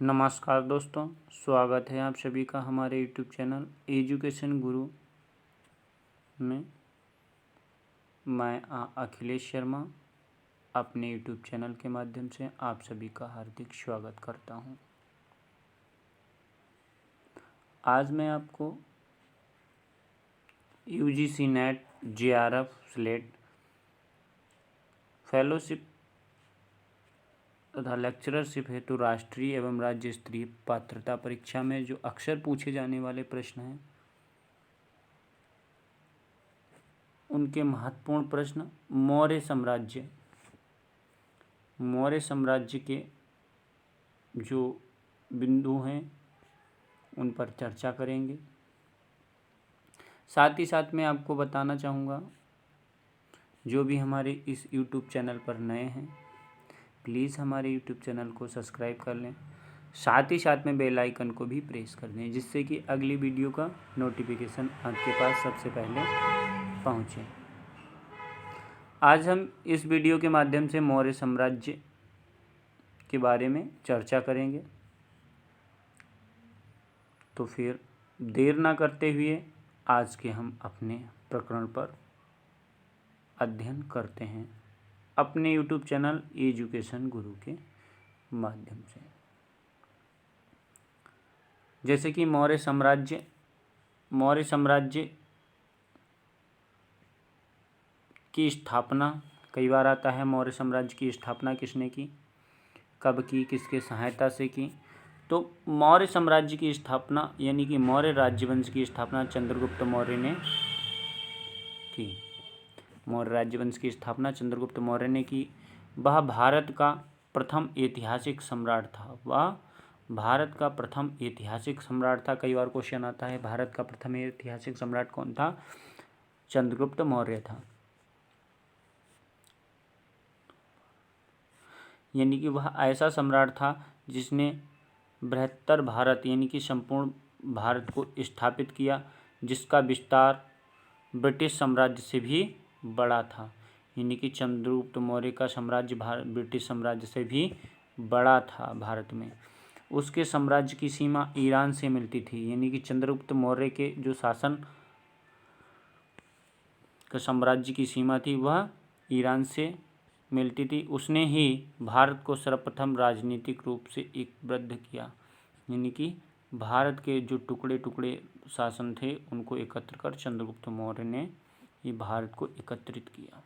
नमस्कार दोस्तों, स्वागत है आप सभी का हमारे यूट्यूब चैनल एजुकेशन गुरु में। मैं अखिलेश शर्मा अपने यूट्यूब चैनल के माध्यम से आप सभी का हार्दिक स्वागत करता हूं। आज मैं आपको UGC net, JRF, slate, fellowship तथा लेक्चररशिप हेतु राष्ट्रीय एवं राज्य स्तरीय पात्रता परीक्षा में जो अक्सर पूछे जाने वाले प्रश्न हैं उनके महत्वपूर्ण प्रश्न मौर्य साम्राज्य के जो बिंदु हैं उन पर चर्चा करेंगे। साथ ही साथ मैं आपको बताना चाहूँगा, जो भी हमारे इस YouTube चैनल पर नए हैं प्लीज़ हमारे YouTube चैनल को सब्सक्राइब कर लें। साथ ही साथ में बेल आइकन को भी प्रेस कर दें, जिससे कि अगली वीडियो का नोटिफिकेशन आपके पास सबसे पहले पहुँचे। आज हम इस वीडियो के माध्यम से मौर्य साम्राज्य के बारे में चर्चा करेंगे। तो फिर देर ना करते हुए आज के हम अपने प्रकरण पर अध्ययन करते हैं अपने YouTube चैनल एजुकेशन गुरु के माध्यम से। जैसे कि मौर्य साम्राज्य की स्थापना कई बार आता है। मौर्य साम्राज्य की स्थापना किसने की, कब की, किसके सहायता से की? तो मौर्य साम्राज्य की स्थापना यानी कि मौर्य राज्यवंश की स्थापना चंद्रगुप्त मौर्य ने की। मौर्य राज्यवंश की स्थापना चंद्रगुप्त मौर्य ने की। वह भारत का प्रथम ऐतिहासिक सम्राट था। कई बार क्वेश्चन आता है, भारत का प्रथम ऐतिहासिक सम्राट कौन था? चंद्रगुप्त मौर्य था। यानी कि वह ऐसा सम्राट था जिसने बृहत्तर भारत यानी कि संपूर्ण भारत को स्थापित किया, जिसका विस्तार ब्रिटिश साम्राज्य से भी बड़ा था। यानी कि चंद्रगुप्त मौर्य का साम्राज्य ब्रिटिश साम्राज्य से भी बड़ा था भारत में। उसके साम्राज्य की सीमा ईरान से मिलती थी। यानी कि चंद्रगुप्त मौर्य के जो शासन का साम्राज्य की सीमा थी वह ईरान से मिलती थी। उसने ही भारत को सर्वप्रथम राजनीतिक रूप से एकबद्ध किया। यानी कि भारत के जो टुकड़े टुकड़े शासन थे उनको एकत्र कर चंद्रगुप्त मौर्य ने ये भारत को एकत्रित किया।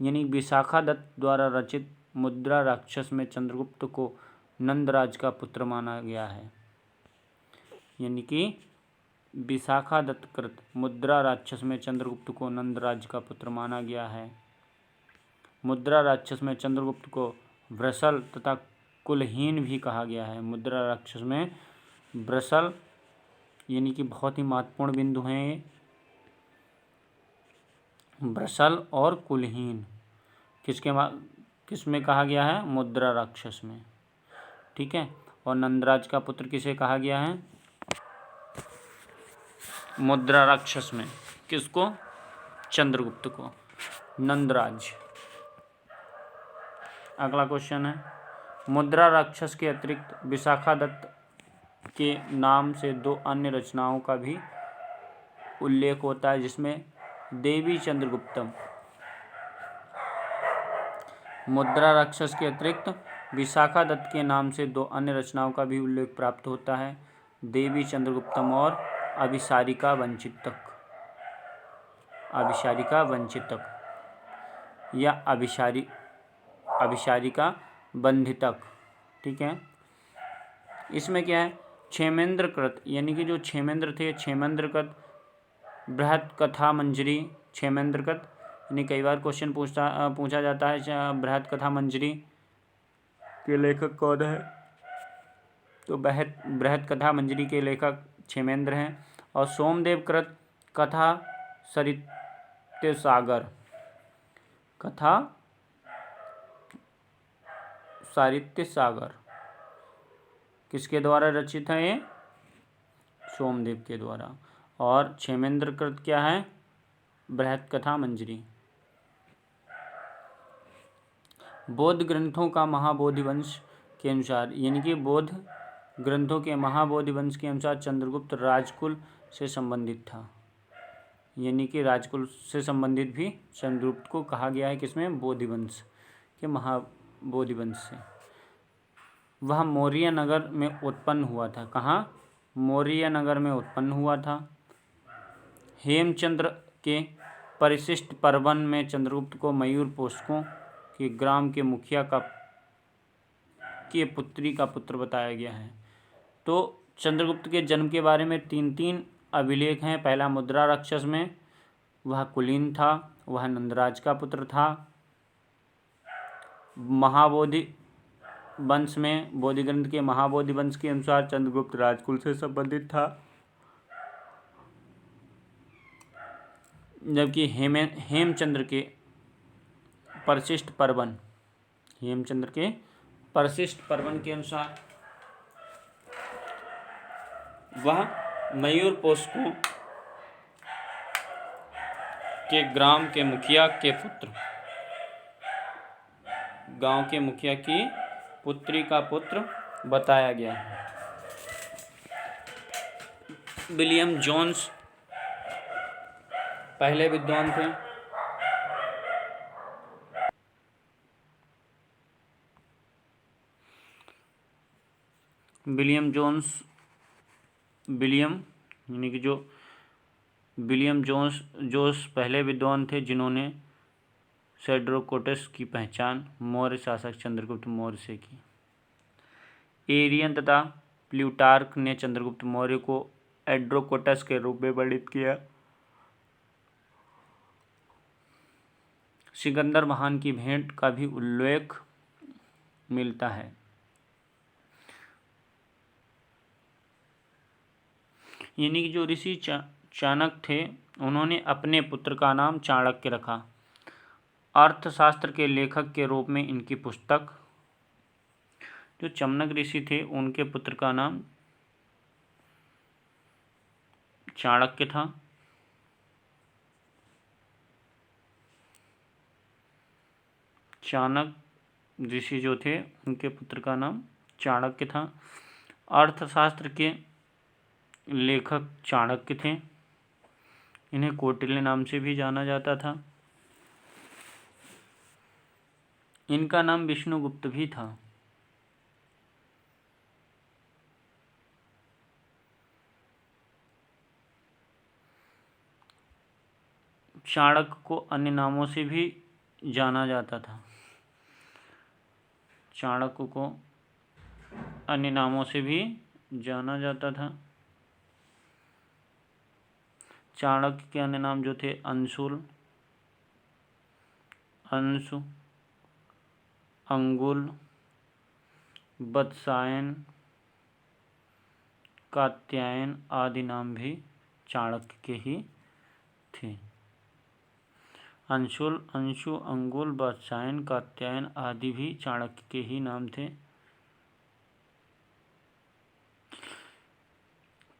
यानी विशाखादत्त द्वारा रचित मुद्रा राक्षस में चंद्रगुप्त को नंदराज का पुत्र माना गया है। यानी कि विशाखादत्त कृत मुद्रा राक्षस में चंद्रगुप्त को नंदराज का पुत्र माना गया है। मुद्रा राक्षस में चंद्रगुप्त को वृषल तथा कुलहीन भी कहा गया है। मुद्रा राक्षस में वृषल यानी कि बहुत ही महत्वपूर्ण बिंदु हैं ये, वृषल और कुलहीन किसमें कहा गया है? मुद्रा राक्षस में। ठीक है। और नंदराज का पुत्र किसे कहा गया है? मुद्रा राक्षस में। किसको? चंद्रगुप्त को, नंदराज। अगला क्वेश्चन है, मुद्रा राक्षस के अतिरिक्त विशाखादत्त के नाम से दो अन्य रचनाओं का भी उल्लेख होता है, जिसमें देवी चंद्रगुप्तम। मुद्रा राक्षस के अतिरिक्त विशाखादत्त के नाम से दो अन्य रचनाओं का भी उल्लेख प्राप्त होता है, देवी चंद्रगुप्तम और अभिसारिका वंचितक या अभिसारिका बंधितक। ठीक है। इसमें क्या है? क्षेमेंद्रकृत यानी कि जो क्षेमेंद्र थे, क्षेमेंद्रकृत बृहत कथा मंजरी। क्षेमेंद्रकृत यानी कई बार क्वेश्चन पूछा जाता है बृहत कथा मंजरी के लेखक कौन है? तो बृहत कथा मंजरी के लेखक क्षेमेंद्र हैं। और सोमदेव कृत कथा साहित्य सागर किसके द्वारा रचित है? ये सोमदेव के द्वारा। और क्षेमेंद्र कृत क्या है? बृहत कथा मंजरी। बौद्ध ग्रंथों का महाबोधिवंश के अनुसार, यानी कि बौद्ध ग्रंथों के महाबोधि वंश के अनुसार चंद्रगुप्त राजकुल से संबंधित था। यानी कि राजकुल से संबंधित भी चंद्रगुप्त को कहा गया है, किसमें? बोधिवंश के महाबोधि वंश से। वह मौर्य नगर में उत्पन्न हुआ था। कहाँ? मौर्य नगर में उत्पन्न हुआ था। हेमचंद्र के परिशिष्ट पर्वन में चंद्रगुप्त को मयूर पोषकों के ग्राम के मुखिया के पुत्री का पुत्र बताया गया है। तो चंद्रगुप्त के जन्म के बारे में 3 अभिलेख हैं। पहला मुद्रा राक्षस में वह कुलीन था, वह नंदराज का पुत्र था। महाबोधि वंश में, बोधि ग्रंथ के महाबोधि वंश के अनुसार चंद्रगुप्त राजकुल से संबंधित था। जबकि हेमचंद्र के परिशिष्ट पर्वन, हेमचंद्र के परिशिष्ट पर्वन के अनुसार वह मयूर पोषकों के ग्राम के मुखिया के पुत्र, गांव के मुखिया की पुत्री का पुत्र बताया गया है। विलियम जोन्स पहले विद्वान थे। विलियम जोन्स पहले विद्वान थे जिन्होंने सेड्रोकोटस की पहचान मौर्य शासक चंद्रगुप्त मौर्य से की। एरियन तथा प्लूटार्क ने चंद्रगुप्त मौर्य को एड्रोकोटस के रूप में वर्णित किया। सिकंदर महान की भेंट का भी उल्लेख मिलता है। यानी कि जो ऋषि चाणक्य थे, उन्होंने अपने पुत्र का नाम चाणक्य रखा। अर्थशास्त्र के लेखक के रूप में इनकी पुस्तक, जो चमनक ऋषि थे उनके पुत्र का नाम चाणक्य था। चाणक्य ऋषि जो थे उनके पुत्र का नाम चाणक्य था। अर्थशास्त्र के लेखक चाणक्य थे। इन्हें कौटिल्य नाम से भी जाना जाता था। इनका नाम विष्णुगुप्त भी था। चाणक्य को अन्य नामों से भी जाना जाता था। चाणक्य को अन्य नामों से भी जाना जाता था। चाणक्य के अन्य नाम जो थे अंशु, अंगुल, वत्सायन, कात्यायन आदि नाम भी चाणक्य के ही थे। अंशु, अंगुल, वत्सायन, कात्यायन आदि भी चाणक्य के ही नाम थे।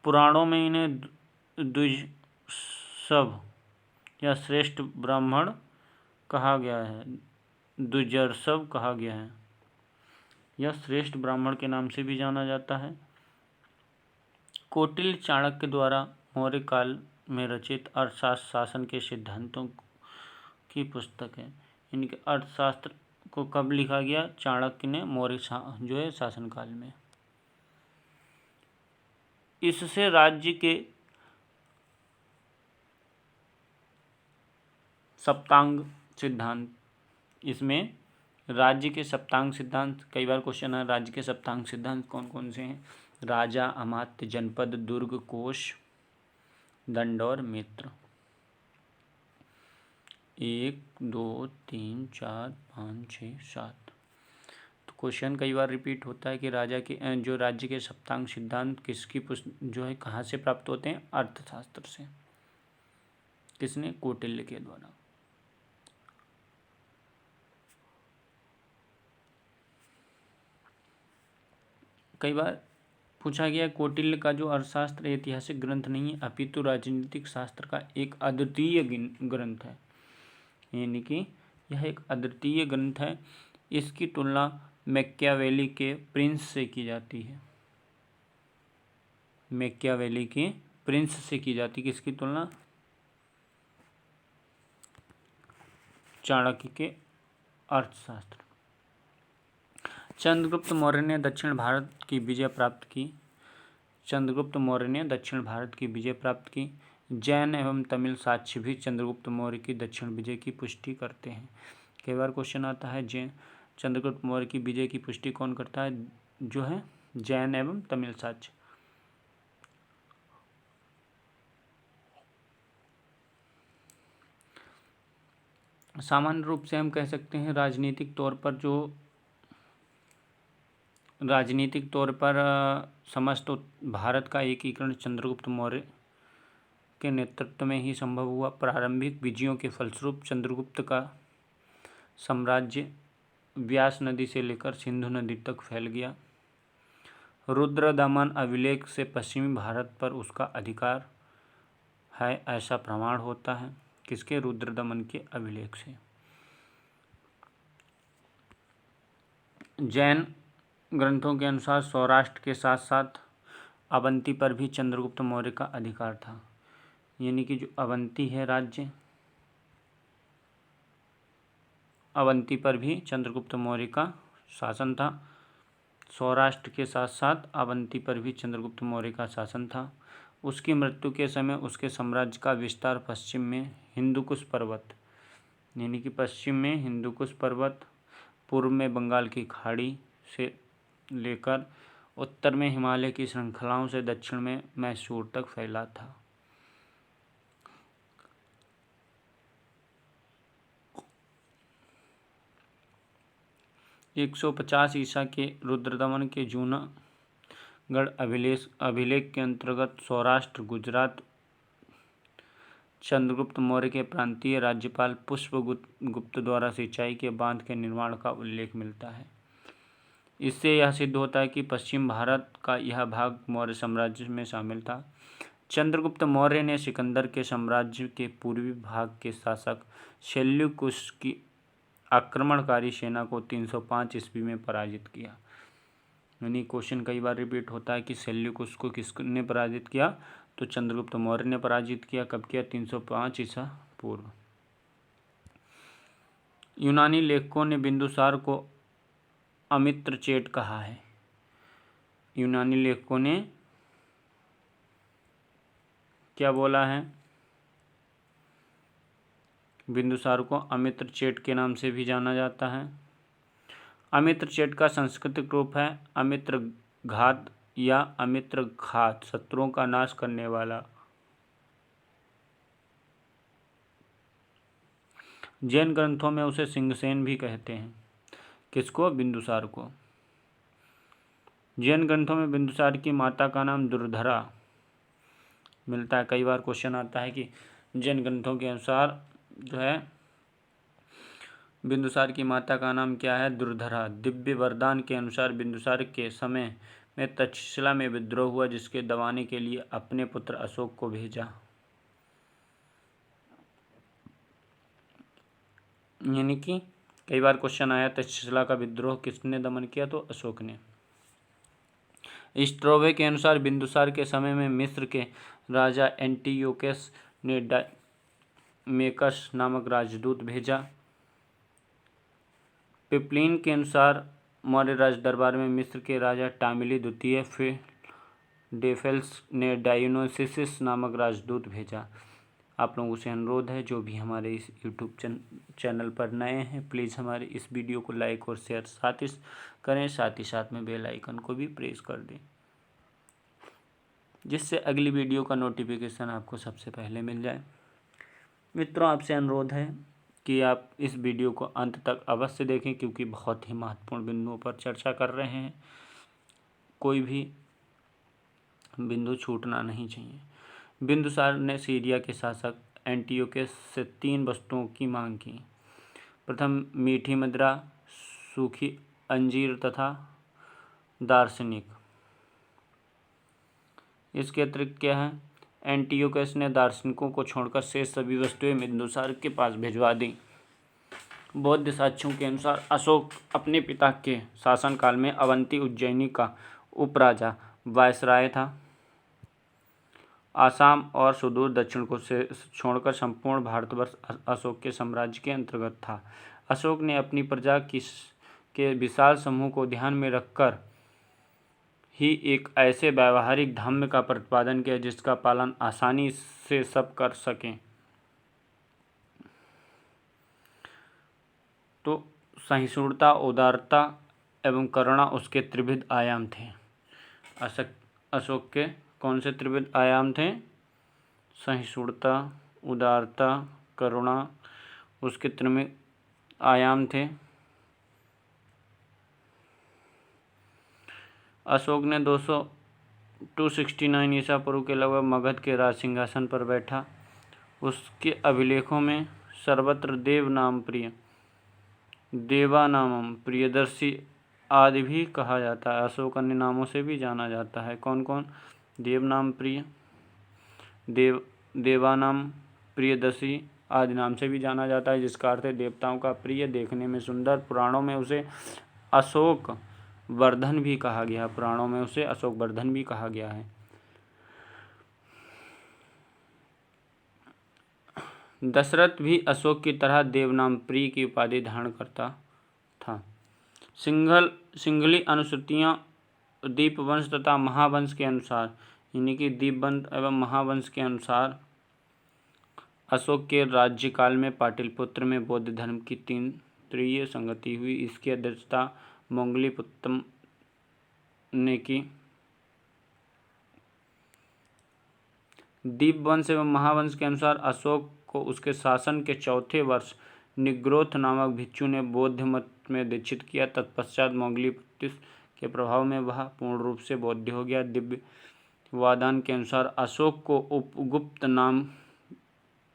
पुराणों में इन्हें द्विजर्षभ या श्रेष्ठ ब्राह्मण कहा गया है। द्विजर्षभ कहा गया है या श्रेष्ठ ब्राह्मण के नाम से भी जाना जाता है। कौटिल्य चाणक्य द्वारा मौर्य काल में रचित अर्थशास्त्र शासन के सिद्धांतों की पुस्तक है। इनके अर्थशास्त्र को कब लिखा गया? चाणक्य ने मौर्य जो है शासनकाल में। इससे राज्य के सप्तांग सिद्धांत, इसमें राज्य के सप्तांग सिद्धांत, कई बार क्वेश्चन है राज्य के सप्तांग सिद्धांत कौन कौन से हैं? राजा, अमात्य, जनपद, दुर्ग, कोश, दंड और मित्र। 1 2 3 4 5 6 7। तो क्वेश्चन कई बार रिपीट होता है कि राजा के जो राज्य के सप्तांग सिद्धांत किसकी जो है कहाँ से प्राप्त होते हैं? अर्थशास्त्र से। किसने? कौटिल्य के द्वारा। कई बार पूछा गया कौटिल्य का जो अर्थशास्त्र ऐतिहासिक ग्रंथ नहीं है अपितु राजनीतिक शास्त्र का एक अद्वितीय ग्रंथ है। यानी कि यह एक अद्वितीय ग्रंथ है। इसकी तुलना मैकियावेली के प्रिंस से की जाती है। मैकियावेली के प्रिंस से की जाती, किसकी तुलना? चाणक्य के अर्थशास्त्र। चंद्रगुप्त मौर्य ने दक्षिण भारत की विजय प्राप्त की। चंद्रगुप्त मौर्य ने दक्षिण भारत की विजय प्राप्त की। जैन एवं तमिल साक्ष्य भी चंद्रगुप्त मौर्य की दक्षिण विजय की पुष्टि करते हैं। कई बार क्वेश्चन आता है, चंद्रगुप्त मौर्य की विजय की पुष्टि कौन करता है? जो है जैन एवं तमिल साक्ष्य। सामान्य रूप से हम कह सकते हैं राजनीतिक तौर पर समस्त भारत का एकीकरण चंद्रगुप्त मौर्य के नेतृत्व में ही संभव हुआ। प्रारंभिक विजयों के फलस्वरूप चंद्रगुप्त का साम्राज्य व्यास नदी से लेकर सिंधु नदी तक फैल गया। रुद्रदमन अभिलेख से पश्चिमी भारत पर उसका अधिकार है ऐसा प्रमाण होता है। किसके? रुद्रदमन के अभिलेख से। जैन ग्रंथों के अनुसार सौराष्ट्र के साथ साथ अवंती पर भी चंद्रगुप्त मौर्य का अधिकार था। यानी कि जो अवंती है राज्य, अवंती पर भी चंद्रगुप्त मौर्य का शासन था। सौराष्ट्र के साथ साथ अवंती पर भी चंद्रगुप्त मौर्य का शासन था। उसकी मृत्यु के समय उसके साम्राज्य का विस्तार पश्चिम में हिंदुकुश पर्वत, यानी कि पश्चिम में हिंदुकुश पर्वत, पूर्व में बंगाल की खाड़ी से लेकर उत्तर में हिमालय की श्रृंखलाओं से दक्षिण में मैसूर तक फैला था। एक 150 ईसा के रुद्रदमन के जूनागढ़ अभिलेख के अंतर्गत सौराष्ट्र गुजरात चंद्रगुप्त मौर्य के प्रांतीय राज्यपाल पुष्पगुप्त द्वारा सिंचाई के बांध के निर्माण का उल्लेख मिलता है। इससे यह सिद्ध होता है कि पश्चिम भारत का यह भाग मौर्य साम्राज्य में शामिल था। चंद्रगुप्त मौर्य ने सिकंदर के साम्राज्य के पूर्वी भाग के शासक सेल्यूकुस की आक्रमणकारी सेना को 305 ईस्वी में पराजित किया। यानी क्वेश्चन कई बार रिपीट होता है कि सेल्यूकुस को किसने पराजित किया? तो चंद्रगुप्त मौर्य ने पराजित किया। कब किया? 305 ईसा पूर्व। यूनानी लेखकों ने बिंदुसार को अमित्रचेट कहा है। यूनानी लेखकों ने क्या बोला है? बिंदुसार को अमित्रचेट के नाम से भी जाना जाता है। अमित्रचेट का सांस्कृतिक रूप है अमित्रघात या अमित्रघात, शत्रुओं का नाश करने वाला। जैन ग्रंथों में उसे सिंहसेन भी कहते हैं। किसको? बिंदुसार को। जैन ग्रंथों में बिंदुसार की माता का नाम दुर्धरा मिलता है। कई बार क्वेश्चन आता है कि जैन ग्रंथों के अनुसार जो है बिंदुसार की माता का नाम क्या है? दुर्धरा। दिव्य वरदान के अनुसार बिंदुसार के समय में तक्षशिला में विद्रोह हुआ, जिसके दबाने के लिए अपने पुत्र अशोक को भेजा। यानी कि कई बार क्वेश्चन आया तक्षशिला का विद्रोह किसने दमन किया? तो अशोक ने। स्ट्रोवे के अनुसार बिंदुसार के समय में मिस्र के राजा एंटियोकस ने डायमेकस नामक राजदूत भेजा। पिपलिन के अनुसार मौर्य राज दरबार में मिस्र के राजा टामिली द्वितीय फिलडेल्फस ने डायोनिसिस नामक राजदूत भेजा। आप लोगों से अनुरोध है, जो भी हमारे इस यूट्यूब चैनल पर नए हैं, प्लीज़ हमारे इस वीडियो को लाइक और शेयर करें, साथ ही साथ में बेल आइकन को भी प्रेस कर दें, जिससे अगली वीडियो का नोटिफिकेशन आपको सबसे पहले मिल जाए। मित्रों, आपसे अनुरोध है कि आप इस वीडियो को अंत तक अवश्य देखें, क्योंकि बहुत ही महत्वपूर्ण बिंदुओं पर चर्चा कर रहे हैं। कोई भी बिंदु छूटना नहीं चाहिए। बिंदुसार ने सीरिया के शासक एंटियोकस से 3 वस्तुओं की मांग की। प्रथम, मीठी मदिरा, सूखी अंजीर तथा दार्शनिक। इसके अतिरिक्त क्या है? एंटियोकस ने दार्शनिकों को छोड़कर शेष सभी वस्तुएं बिंदुसार के पास भिजवा दी। बौद्ध साक्ष्यों के अनुसार अशोक अपने पिता के शासनकाल में अवंती उज्जैनी का उपराजा वायसराय था। आसाम और सुदूर दक्षिण को से छोड़कर संपूर्ण भारतवर्ष अशोक के साम्राज्य के अंतर्गत था। अशोक ने अपनी प्रजा के विशाल समूह को ध्यान में रखकर ही एक ऐसे व्यावहारिक धर्म का प्रतिपादन किया जिसका पालन आसानी से सब कर सकें। तो सहिष्णुता, उदारता एवं करुणा उसके त्रिविध आयाम थे। अशोक के कौन से त्रिविध आयाम थे? सहिष्णुता, उदारता, करुणा उसके त्रिविध आयाम थे। अशोक ने 269 ईसा पूर्व के लगभग मगध के राज सिंहासन पर बैठा। उसके अभिलेखों में सर्वत्र देवानामम, प्रियदर्शी आदि भी कहा जाता है। अशोक अन्य नामों से भी जाना जाता है। कौन कौन? देवनाम प्रिय, देवानाम, प्रियदर्शी आदि नाम से भी जाना जाता है, जिसका अर्थ है देवताओं का प्रिय, देखने में सुंदर। पुराणों में उसे अशोक वर्धन भी कहा गया। पुराणों में उसे अशोक वर्धन भी कहा गया है। दशरथ भी अशोक की तरह देवनाम प्रिय की उपाधि धारण करता था। सिंघली अनुश्रुतियाँ दीपवंश तथा महावंश के अनुसार, यानी कि दीपवंश एवं महावंश के अनुसार अशोक के राज्यकाल में पाटलिपुत्र में बौद्ध धर्म की तीव्र संगति हुई। इसकी अध्यक्षता मोंगलीपुत्तम ने की। दीपवंश एवं महावंश के अनुसार अशोक को उसके शासन के चौथे वर्ष निग्रोथ नामक भिक्षु ने बौद्ध मत में दीक्षित किया। तत्पश्चात मोंगलीपुत्त के प्रभाव में वह पूर्ण रूप से बौद्ध हो गया। दिव्य वादान के अनुसार अशोक को उपगुप्त नाम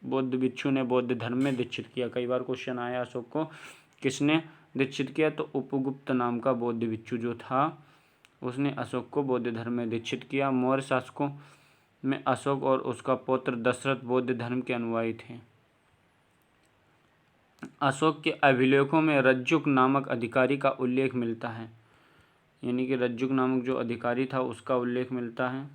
बौद्ध भिक्षु ने बौद्ध धर्म में दीक्षित किया। कई बार क्वेश्चन आया अशोक को किसने दीक्षित किया? तो उपगुप्त नाम का बौद्ध भिक्षु जो था उसने अशोक को बौद्ध धर्म में दीक्षित किया। मौर्य शासकों में अशोक और उसका पुत्र दशरथ बौद्ध धर्म के अनुयायी थे। अशोक के अभिलेखों में रज्जुक नामक अधिकारी का उल्लेख मिलता है, यानी कि रज्जुक नामक जो अधिकारी था उसका उल्लेख मिलता है।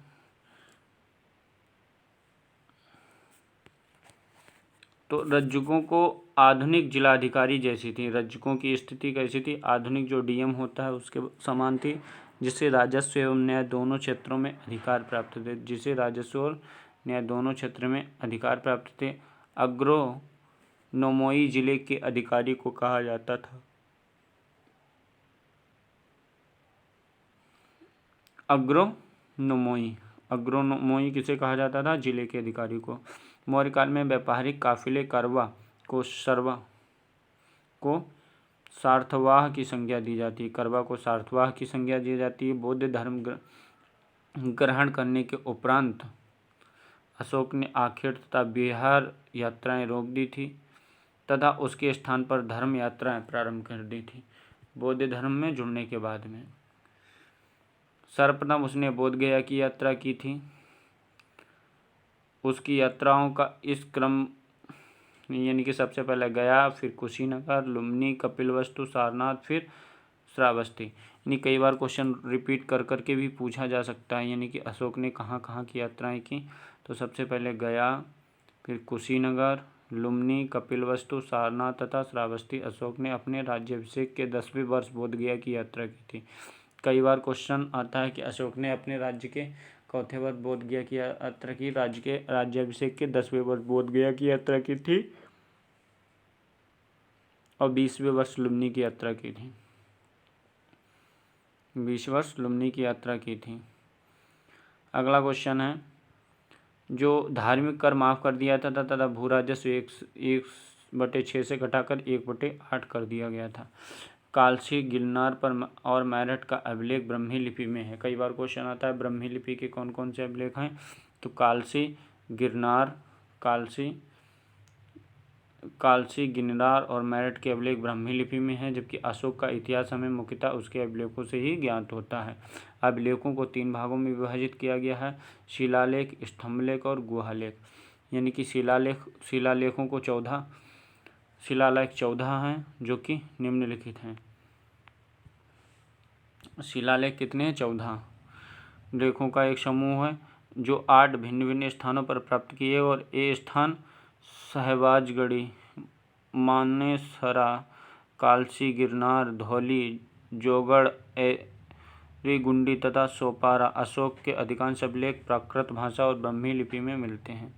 तो रज्जुकों को आधुनिक जिलाधिकारी जैसी थी। रज्जुकों की स्थिति कैसी थी? आधुनिक जो डीएम होता है उसके समान थी, जिससे राजस्व एवं न्याय दोनों क्षेत्रों में अधिकार प्राप्त थे। जिसे राजस्व और न्याय दोनों क्षेत्र में अधिकार प्राप्त थे। अग्रोनोमोई जिले के अधिकारी को कहा जाता था। अग्रोनोमोई किसे कहा जाता था? जिले के अधिकारी को। मौर्य काल में व्यापारिक काफिले करवा को सार्थवाह की संज्ञा दी जाती है। करवा को सार्थवाह की संज्ञा दी जाती है। बौद्ध धर्म ग्रहण करने के उपरांत अशोक ने आखेट तथा बिहार यात्राएं रोक दी थी तथा उसके स्थान पर धर्म यात्राएं प्रारंभ कर दी थी। बौद्ध धर्म में जुड़ने के बाद में सर्वप्रथम उसने बोध गया की यात्रा की थी। उसकी यात्राओं का इस क्रम, यानी कि सबसे पहले गया, फिर कुशीनगर, लुम्बिनी, कपिलवस्तु, सारनाथ, फिर श्रावस्ती। यानी कई बार क्वेश्चन रिपीट कर करके भी पूछा जा सकता है, यानी कि अशोक ने कहाँ कहाँ की यात्राएं की। तो सबसे पहले गया, फिर कुशीनगर, लुम्बिनी, कपिलवस्तु, सारनाथ तथा श्रावस्ती। अशोक ने अपने राज्याभिषेक के 10वें वर्ष बोधगया की यात्रा की थी। कई बार क्वेश्चन आता है कि अशोक ने अपने राज्य के चौथे वर्ष बोधगया की यात्रा की, राज्य के राज्याभिषेक के 10वें वर्ष बोधगया की यात्रा की थी और 20वें वर्ष लुम्बिनी की यात्रा की थी। 20 वर्ष लुम्बिनी की यात्रा की थी। अगला क्वेश्चन है, जो धार्मिक कर माफ़ कर दिया था तथा भू राजस्व 1/6 से घटाकर 1/8 कर दिया गया था। कालसी, गिरनार पर और मेरठ का अभिलेख ब्रह्मी लिपि में है। कई बार क्वेश्चन आता है ब्रह्मी लिपि के कौन कौन से अभिलेख हैं? तो कालसी, गिरनार और मेरठ के अभिलेख ब्रह्मी लिपि में है, जबकि अशोक का इतिहास हमें मुख्यतः उसके अभिलेखों से ही ज्ञात होता है। अभिलेखों को 3 भागों में विभाजित किया गया है, शिलालेख, स्तंभलेख और गुहालेख। यानी कि शिलालेखों को 14 शिलालेख 14 हैं जो कि निम्नलिखित हैं। शिलालेख कितने हैं? 14 लेखों का एक समूह है जो 8 भिन्न भिन्न स्थानों पर प्राप्त किए, और ये स्थान सहबाजगढ़ी, मानेसरा, कालसी, गिरनार, धौली, जोगड़, एरीगुंडी तथा सोपारा। अशोक के अधिकांश अभिलेख प्राकृत भाषा और ब्राह्मी लिपि में मिलते हैं।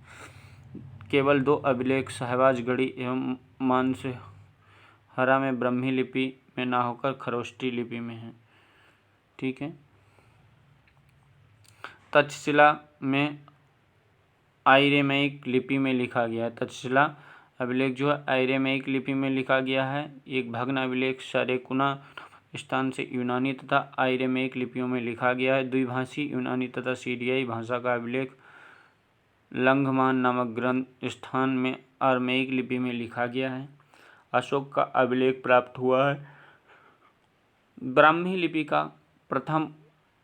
केवल 2 अभिलेख सहबाजगढ़ी एवं मानसेहरा में ब्राह्मी लिपि में ना होकर खरोष्टी लिपि में है। ठीक है। तक्षशिला में आयरेमाइक लिपि में लिखा गया है। तक्षशिला अभिलेख जो है आयरेमाइक लिपि में लिखा गया है। एक भग्न अभिलेख सरेकुना स्थान से यूनानी तथा आयरेमाइक लिपियों में लिखा गया है। द्विभाषी यूनानी तथा सीरियाई भाषा का अभिलेख लंघमान नामक ग्रंथ स्थान में अरमेइक लिपि में लिखा गया है। अशोक का अभिलेख प्राप्त हुआ है। ब्राह्मी लिपि का प्रथम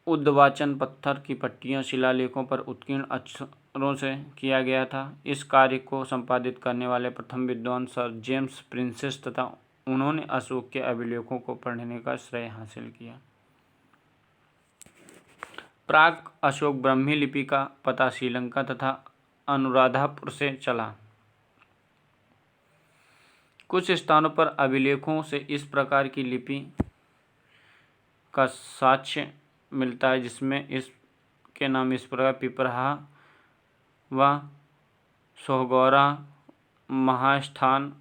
उद्वाचन पत्थर की पट्टियां शिलालेखों पर उत्कीर्ण अक्षरों से किया गया था। इस कार्य को संपादित करने वाले प्रथम विद्वान सर जेम्स प्रिंसेस तथा उन्होंने अशोक के अभिलेखों को पढ़ने का श्रेय हासिल किया। प्राग अशोक ब्राह्मी लिपि का पता श्रीलंका तथा अनुराधापुर से चला। कुछ स्थानों पर अभिलेखों से इस प्रकार की लिपि का साक्ष्य मिलता है जिसमें इसके नाम इस प्रकार पिपरहा व सोहगौरा, महास्थान।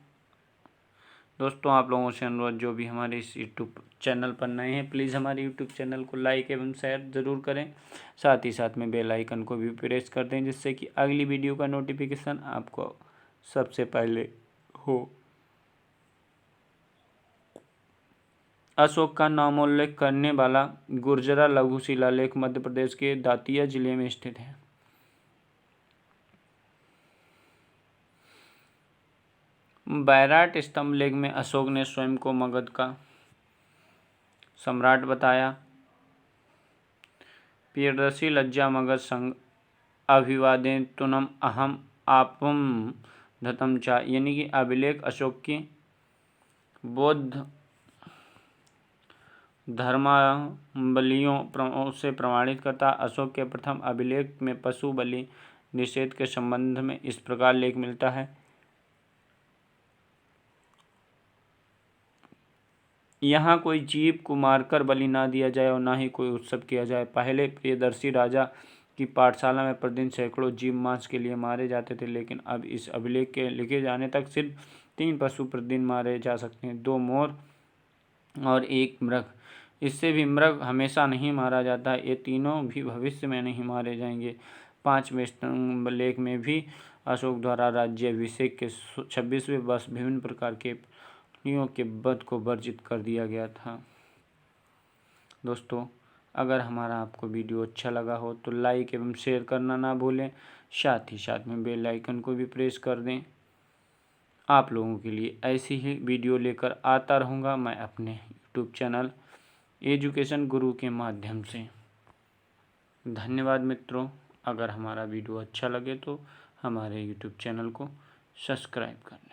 दोस्तों, आप लोगों से अनुरोध, जो भी हमारे इस यूट्यूब चैनल पर नए हैं प्लीज़ हमारे यूट्यूब चैनल को लाइक एवं शेयर ज़रूर करें। साथ ही साथ में बेल आइकन को भी प्रेस कर दें जिससे कि अगली वीडियो का नोटिफिकेशन आपको सबसे पहले हो। अशोक का नामोल्लेख करने वाला गुर्जरा लघु शिलालेख मध्य प्रदेश के दातिया जिले में स्थित है। बैराट स्तंभ लेख में अशोक ने स्वयं को मगध का सम्राट बताया। प्रियदर्शी लज्जा मगध संग अभिवादेतुनम अहम आपम धतम चा, यानी कि अभिलेख अशोक की बौद्ध धर्मावलियों से प्रमाणित करता। अशोक के प्रथम अभिलेख में पशु बलि निषेध के संबंध में इस प्रकार लेख मिलता है। यहाँ कोई जीव को मारकर बलि ना दिया जाए और ना ही कोई उत्सव किया जाए। पहले प्रियदर्शी राजा की पाठशाला में प्रतिदिन सैकड़ों जीव मांस के लिए मारे जाते थे, लेकिन अब इस अभिलेख के लिखे जाने तक सिर्फ 3 पशु प्रतिदिन मारे जा सकते हैं, 2 मोर और 1 मृग। इससे भी मृग हमेशा नहीं मारा जाता, ये तीनों भी भविष्य में नहीं मारे जाएंगे। 5वें स्तंभ लेख में भी अशोक द्वारा राज्याभिषेक के 26वें वर्ष विभिन्न प्रकार के प्राणियों के वध को वर्जित कर दिया गया था। दोस्तों, अगर हमारा आपको वीडियो अच्छा लगा हो तो लाइक एवं शेयर करना ना भूलें। साथ ही साथ में बेल आइकन को भी प्रेस कर दें। आप लोगों के लिए ऐसी ही वीडियो लेकर आता रहूँगा मैं अपने यूट्यूब चैनल एजुकेशन गुरु के माध्यम से। धन्यवाद मित्रों। अगर हमारा वीडियो अच्छा लगे तो हमारे यूट्यूब चैनल को सब्सक्राइब करें।